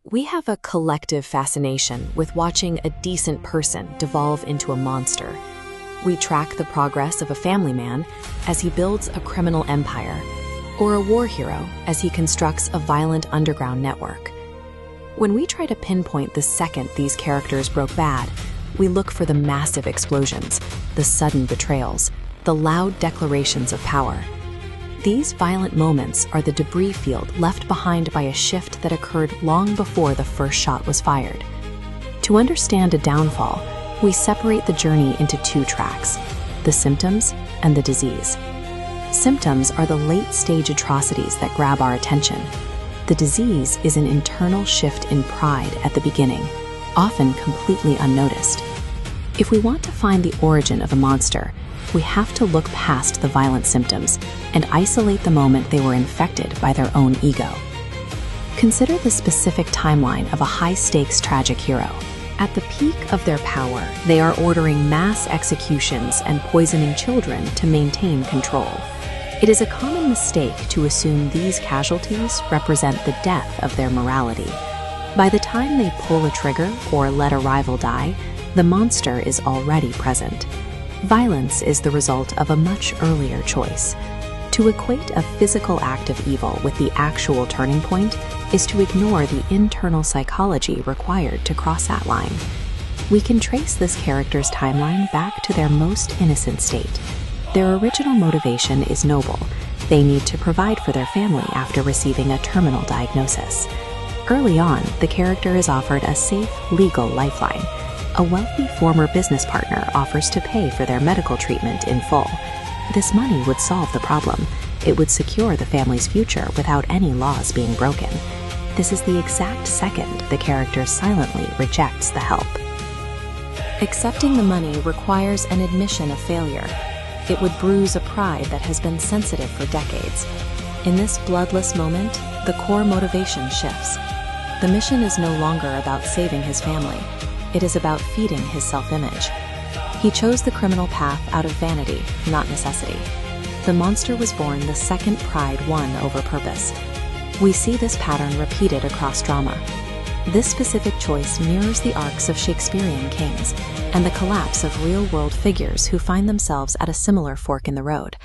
We have a collective fascination with watching a decent person devolve into a monster. We track the progress of a family man as he builds a criminal empire, or a war hero as he constructs a violent underground network. When we try to pinpoint the second these characters broke bad, we look for the massive explosions, the sudden betrayals, the loud declarations of power. These violent moments are the debris field left behind by a shift that occurred long before the first shot was fired. To understand a downfall, we separate the journey into two tracks: the symptoms and the disease. Symptoms are the late-stage atrocities that grab our attention. The disease is an internal shift in pride at the beginning, often completely unnoticed. If we want to find the origin of a monster, we have to look past the violent symptoms and isolate the moment they were infected by their own ego. Consider the specific timeline of a high-stakes tragic hero. At the peak of their power, they are ordering mass executions and poisoning children to maintain control. It is a common mistake to assume these casualties represent the death of their morality. By the time they pull a trigger or let a rival die, the monster is already present. Violence is the result of a much earlier choice. To equate a physical act of evil with the actual turning point is to ignore the internal psychology required to cross that line. We can trace this character's timeline back to their most innocent state. Their original motivation is noble. They need to provide for their family after receiving a terminal diagnosis. Early on, the character is offered a safe, legal lifeline. A wealthy former business partner offers to pay for their medical treatment in full. This money would solve the problem. It would secure the family's future without any laws being broken. This is the exact second the character silently rejects the help. Accepting the money requires an admission of failure. It would bruise a pride that has been sensitive for decades. In this bloodless moment, the core motivation shifts. The mission is no longer about saving his family. It is about feeding his self-image. He chose the criminal path out of vanity, not necessity. The monster was born the second pride won over purpose. We see this pattern repeated across drama. This specific choice mirrors the arcs of Shakespearean kings and the collapse of real-world figures who find themselves at a similar fork in the road.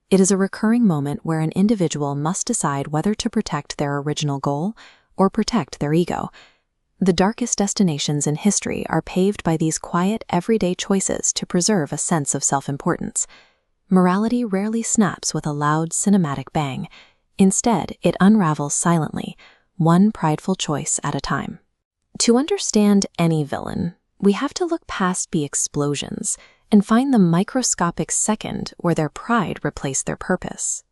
It is a recurring moment where an individual must decide whether to protect their original goal or protect their ego. The darkest destinations in history are paved by these quiet, everyday choices to preserve a sense of self-importance. Morality rarely snaps with a loud, cinematic bang. Instead, it unravels silently, one prideful choice at a time. To understand any villain, we have to look past the explosions and find the microscopic second where their pride replaced their purpose.